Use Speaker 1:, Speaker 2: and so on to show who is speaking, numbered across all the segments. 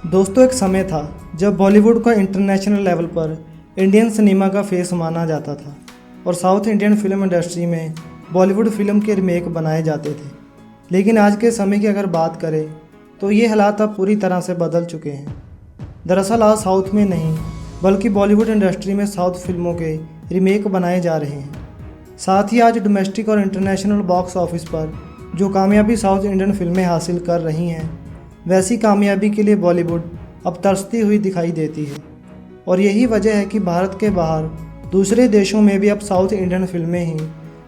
Speaker 1: दोस्तों, एक समय था जब बॉलीवुड को इंटरनेशनल लेवल पर इंडियन सिनेमा का फेस माना जाता था और साउथ इंडियन फिल्म इंडस्ट्री में बॉलीवुड फिल्म के रीमेक बनाए जाते थे। लेकिन आज के समय की अगर बात करें तो ये हालात अब पूरी तरह से बदल चुके हैं। दरअसल आज साउथ में नहीं बल्कि बॉलीवुड इंडस्ट्री में साउथ फिल्मों के रीमेक बनाए जा रहे हैं। साथ ही आज डोमेस्टिक और इंटरनेशनल बॉक्स ऑफिस पर जो कामयाबी साउथ इंडियन फिल्में हासिल कर रही हैं, वैसी कामयाबी के लिए बॉलीवुड अब तरसती हुई दिखाई देती है। और यही वजह है कि भारत के बाहर दूसरे देशों में भी अब साउथ इंडियन फिल्में ही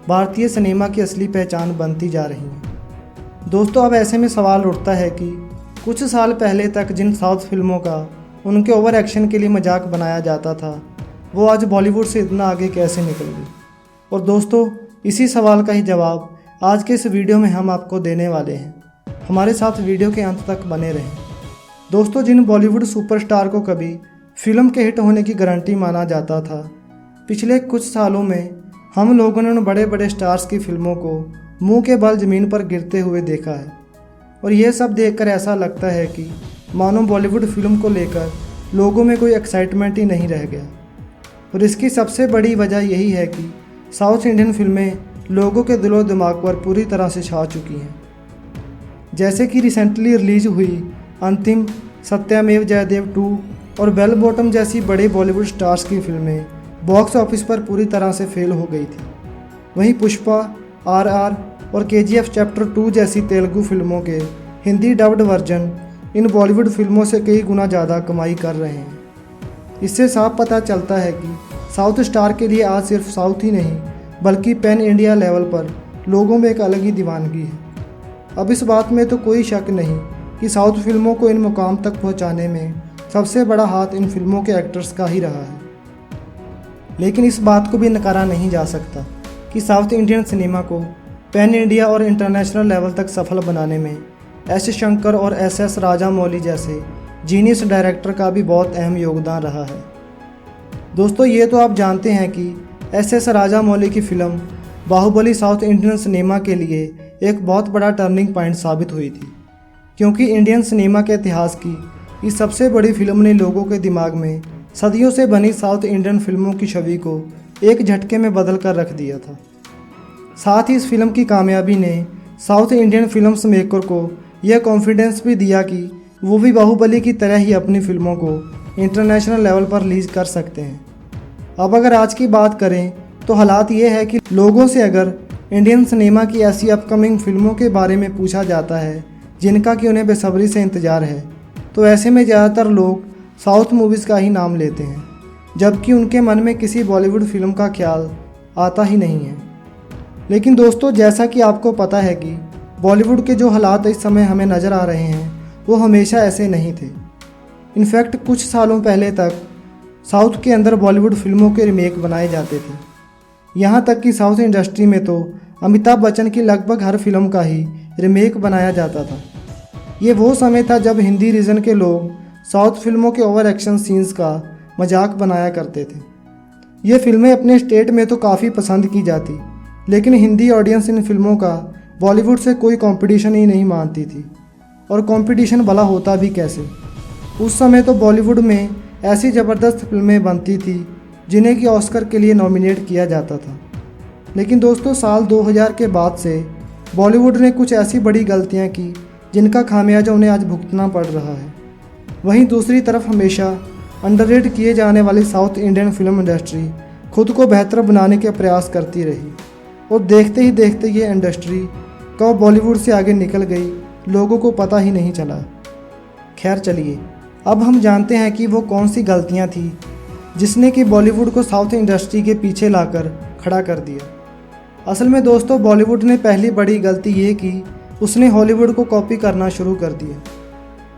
Speaker 1: भारतीय सिनेमा की असली पहचान बनती जा रही हैं। दोस्तों, अब ऐसे में सवाल उठता है कि कुछ साल पहले तक जिन साउथ फिल्मों का उनके ओवर एक्शन के लिए मजाक बनाया जाता था, वो आज बॉलीवुड से इतना आगे कैसे निकल गई। और दोस्तों, इसी सवाल का ही जवाब आज के इस वीडियो में हम आपको देने वाले हैं। हमारे साथ वीडियो के अंत तक बने रहें। दोस्तों, जिन बॉलीवुड सुपरस्टार को कभी फिल्म के हिट होने की गारंटी माना जाता था, पिछले कुछ सालों में हम लोगों ने उन बड़े बड़े स्टार्स की फिल्मों को मुंह के बल ज़मीन पर गिरते हुए देखा है। और यह सब देखकर ऐसा लगता है कि मानो बॉलीवुड फिल्म को लेकर लोगों में कोई एक्साइटमेंट ही नहीं रह गया। और इसकी सबसे बड़ी वजह यही है कि साउथ इंडियन फिल्में लोगों के दिलो दिमाग पर पूरी तरह से छा चुकी हैं। जैसे कि रिसेंटली रिलीज हुई अंतिम, सत्यमेव जयदेव 2 और बेल बॉटम जैसी बड़े बॉलीवुड स्टार्स की फिल्में बॉक्स ऑफिस पर पूरी तरह से फेल हो गई थी। वहीं पुष्पा, RR और KGF चैप्टर 2 जैसी तेलुगु फिल्मों के हिंदी डब्ड वर्जन इन बॉलीवुड फिल्मों से कई गुना ज़्यादा कमाई कर रहे हैं। इससे साफ पता चलता है कि साउथ स्टार के लिए आज सिर्फ साउथ ही नहीं बल्कि पैन इंडिया लेवल पर लोगों में एक अलग ही दीवानगी है। अब इस बात में तो कोई शक नहीं कि साउथ फिल्मों को इन मुकाम तक पहुंचाने में सबसे बड़ा हाथ इन फिल्मों के एक्टर्स का ही रहा है। लेकिन इस बात को भी नकारा नहीं जा सकता कि साउथ इंडियन सिनेमा को पैन इंडिया और इंटरनेशनल लेवल तक सफल बनाने में S. शंकर और SS. राजामौली जैसे जीनियस डायरेक्टर का भी बहुत अहम योगदान रहा है। दोस्तों, ये तो आप जानते हैं कि SS. राजामौली की film Baahubali South Indian cinema के लिए एक बहुत बड़ा टर्निंग पॉइंट साबित हुई थी, क्योंकि इंडियन सिनेमा के इतिहास की इस सबसे बड़ी फिल्म ने लोगों के दिमाग में सदियों से बनी साउथ इंडियन फिल्मों की छवि को एक झटके में बदल कर रख दिया था। साथ ही इस फिल्म की कामयाबी ने साउथ इंडियन फिल्म्स मेकर को यह कॉन्फिडेंस भी दिया कि वो भी बाहुबली की तरह ही अपनी फिल्मों को इंटरनेशनल लेवल पर रिलीज कर सकते हैं। अब अगर आज की बात करें तो हालात ये है कि लोगों से अगर इंडियन सिनेमा की ऐसी अपकमिंग फिल्मों के बारे में पूछा जाता है जिनका कि उन्हें बेसब्री से इंतज़ार है, तो ऐसे में ज़्यादातर लोग साउथ मूवीज़ का ही नाम लेते हैं, जबकि उनके मन में किसी बॉलीवुड फिल्म का ख्याल आता ही नहीं है। लेकिन दोस्तों, जैसा कि आपको पता है कि बॉलीवुड के जो हालात इस समय हमें नज़र आ रहे हैं वो हमेशा ऐसे नहीं थे। इनफैक्ट कुछ सालों पहले तक साउथ के अंदर बॉलीवुड फिल्मों के रीमेक बनाए जाते थे। यहाँ तक कि साउथ इंडस्ट्री में तो अमिताभ बच्चन की लगभग हर फिल्म का ही रीमेक बनाया जाता था। ये वो समय था जब हिंदी रीजन के लोग साउथ फिल्मों के ओवर एक्शन सीन्स का मजाक बनाया करते थे। ये फिल्में अपने स्टेट में तो काफ़ी पसंद की जाती, लेकिन हिंदी ऑडियंस इन फिल्मों का बॉलीवुड से कोई कंपटीशन ही नहीं मानती थी। और कंपटीशन भला होता भी कैसे। उस समय तो बॉलीवुड में ऐसी ज़बरदस्त फिल्में बनती थी जिन्हें कि ऑस्कर के लिए नॉमिनेट किया जाता था। लेकिन दोस्तों, साल 2000 के बाद से बॉलीवुड ने कुछ ऐसी बड़ी गलतियां की जिनका खामियाजा उन्हें आज भुगतना पड़ रहा है। वहीं दूसरी तरफ हमेशा अंडररेट किए जाने वाली साउथ इंडियन फिल्म इंडस्ट्री खुद को बेहतर बनाने के प्रयास करती रही और देखते ही देखते ये इंडस्ट्री कब बॉलीवुड से आगे निकल गई, लोगों को पता ही नहीं चला। खैर चलिए, अब हम जानते हैं कि वो कौन सी गलतियाँ थी जिसने कि बॉलीवुड को साउथ इंडस्ट्री के पीछे लाकर खड़ा कर दिया। असल में दोस्तों, बॉलीवुड ने पहली बड़ी गलती ये की उसने हॉलीवुड को कॉपी करना शुरू कर दिया।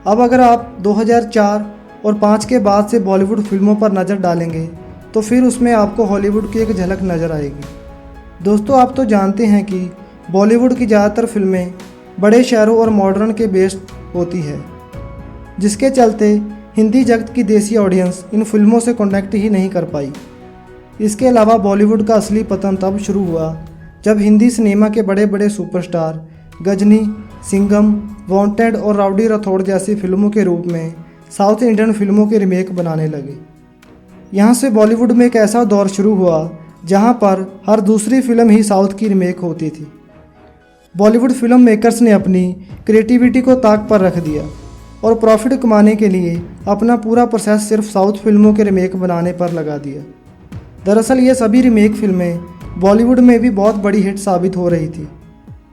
Speaker 1: अब अगर आप 2004 और 5 के बाद से बॉलीवुड फिल्मों पर नज़र डालेंगे तो फिर उसमें आपको हॉलीवुड की एक झलक नज़र आएगी। दोस्तों, आप तो जानते हैं कि बॉलीवुड की ज़्यादातर फिल्में बड़े शहरों और मॉडर्न के बेस्ड होती है, जिसके चलते हिंदी जगत की देसी ऑडियंस इन फिल्मों से कनेक्ट ही नहीं कर पाई। इसके अलावा बॉलीवुड का असली पतन तब शुरू हुआ जब हिंदी सिनेमा के बड़े बड़े सुपरस्टार गजनी, सिंघम, वांटेड और राउडी राठौड़ जैसी फिल्मों के रूप में साउथ इंडियन फिल्मों के रीमेक बनाने लगे। यहाँ से बॉलीवुड में एक ऐसा दौर शुरू हुआ जहाँ पर हर दूसरी फिल्म ही साउथ की रीमेक होती थी। बॉलीवुड फिल्म मेकर्स ने अपनी क्रिएटिविटी को ताक पर रख दिया और प्रॉफिट कमाने के लिए अपना पूरा प्रोसेस सिर्फ साउथ फिल्मों के रीमेक बनाने पर लगा दिया। दरअसल ये सभी रीमेक फिल्में बॉलीवुड में भी बहुत बड़ी हिट साबित हो रही थी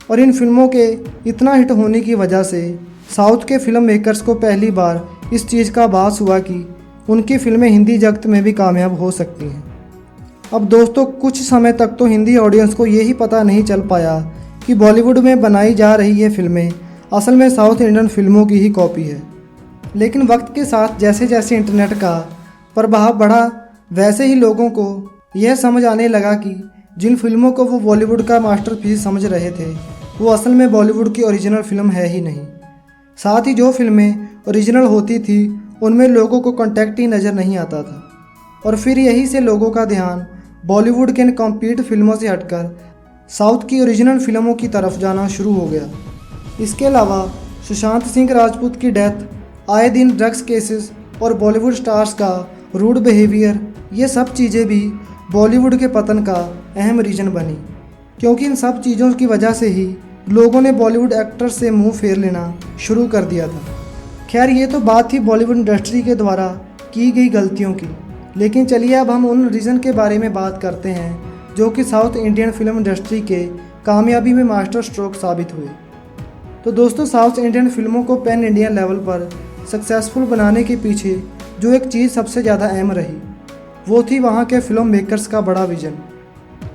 Speaker 1: और इन फिल्मों के इतना हिट होने की वजह से साउथ के फिल्म मेकर्स को पहली बार इस चीज़ का आभास हुआ कि उनकी फिल्में हिंदी जगत में भी कामयाब हो सकती हैं। अब दोस्तों, कुछ समय तक तो हिंदी ऑडियंस को यही पता नहीं चल पाया कि बॉलीवुड में बनाई जा रही ये फिल्में असल में साउथ इंडियन फिल्मों की ही कॉपी है। लेकिन वक्त के साथ जैसे जैसे इंटरनेट का प्रभाव बढ़ा, वैसे ही लोगों को यह समझ आने लगा कि जिन फिल्मों को वो बॉलीवुड का मास्टरपीस समझ रहे थे वो असल में बॉलीवुड की ओरिजिनल फिल्म है ही नहीं। साथ ही जो फिल्में ओरिजिनल होती थी उनमें लोगों को कॉन्टेक्ट ही नज़र नहीं आता था और फिर यही से लोगों का ध्यान बॉलीवुड के इन कॉम्पीट फिल्मों से हटकर साउथ की ओरिजिनल फिल्मों की तरफ जाना शुरू हो गया। इसके अलावा सुशांत सिंह राजपूत की डेथ, आए दिन ड्रग्स केसेस और बॉलीवुड स्टार्स का रूड बिहेवियर, ये सब चीज़ें भी बॉलीवुड के पतन का अहम रीज़न बनी, क्योंकि इन सब चीज़ों की वजह से ही लोगों ने बॉलीवुड एक्टर्स से मुंह फेर लेना शुरू कर दिया था। खैर, ये तो बात थी बॉलीवुड इंडस्ट्री के द्वारा की गई गलतियों की, लेकिन चलिए अब हम उन रीज़न के बारे में बात करते हैं जो कि साउथ इंडियन फिल्म इंडस्ट्री के कामयाबी में मास्टर स्ट्रोक साबित हुए। तो दोस्तों, साउथ इंडियन फिल्मों को पैन इंडियन लेवल पर सक्सेसफुल बनाने के पीछे जो एक चीज़ सबसे ज़्यादा अहम रही वो थी वहाँ के फिल्म मेकर्स का बड़ा विजन।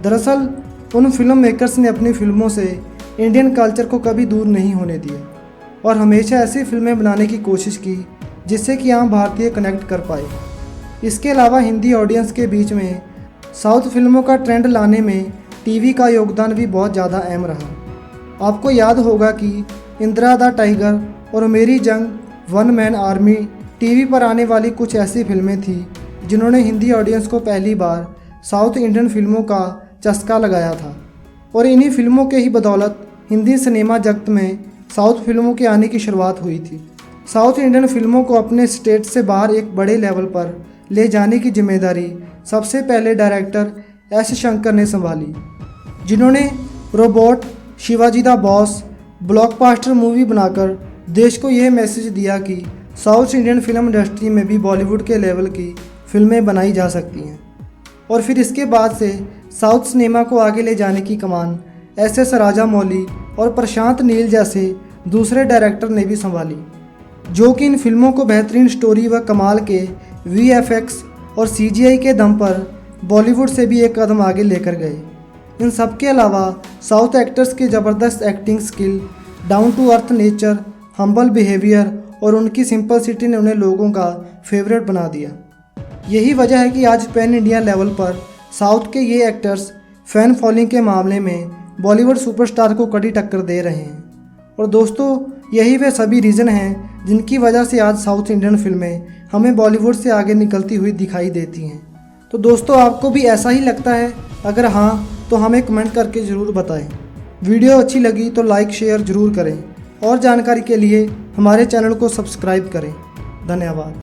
Speaker 1: दरअसल उन फिल्म मेकर्स ने अपनी फिल्मों से इंडियन कल्चर को कभी दूर नहीं होने दिया और हमेशा ऐसी फिल्में बनाने की कोशिश की जिससे कि आम भारतीय कनेक्ट कर पाए। इसके अलावा हिंदी ऑडियंस के बीच में साउथ फिल्मों का ट्रेंड लाने में टीवी का योगदान भी बहुत ज़्यादा अहम रहा। आपको याद होगा कि इंदिरा द टाइगर और मेरी जंग, वन मैन आर्मी टीवी पर आने वाली कुछ ऐसी फिल्में थी जिन्होंने हिंदी ऑडियंस को पहली बार साउथ इंडियन फिल्मों का चस्का लगाया था और इन्हीं फिल्मों के ही बदौलत हिंदी सिनेमा जगत में साउथ फिल्मों के आने की शुरुआत हुई थी। साउथ इंडियन फिल्मों को अपने स्टेट से बाहर एक बड़े लेवल पर ले जाने की जिम्मेदारी सबसे पहले डायरेक्टर एस शंकर ने संभाली, जिन्होंने robot, Shivaji the boss, blockbuster movie बनाकर देश को यह मैसेज दिया कि साउथ इंडियन फिल्म इंडस्ट्री में भी बॉलीवुड के लेवल की फिल्में बनाई जा सकती हैं। और फिर इसके बाद से साउथ सिनेमा को आगे ले जाने की कमान एस राजामौली और प्रशांत नील जैसे दूसरे डायरेक्टर ने भी संभाली, जो कि इन फिल्मों को बेहतरीन स्टोरी व कमाल के VFX और CGI के दम पर बॉलीवुड से भी एक कदम आगे लेकर गए। इन सब के अलावा साउथ एक्टर्स की ज़बरदस्त acting skill, down to earth nature, humble behaviour और उनकी सिंपलिसिटी ने उन्हें लोगों का फेवरेट बना दिया। यही वजह है कि आज पैन इंडिया लेवल पर साउथ के ये एक्टर्स फ़ैन फॉलोइंग के मामले में बॉलीवुड सुपरस्टार को कड़ी टक्कर दे रहे हैं। और दोस्तों, यही वे सभी रीज़न हैं जिनकी वजह से आज साउथ इंडियन फिल्में हमें बॉलीवुड से आगे निकलती हुई दिखाई देती हैं। तो दोस्तों, आपको भी ऐसा ही लगता है? अगर हाँ, तो हमें कमेंट करके ज़रूर बताएं। वीडियो अच्छी लगी तो लाइक शेयर ज़रूर करें और जानकारी के लिए हमारे चैनल को सब्सक्राइब करें। धन्यवाद।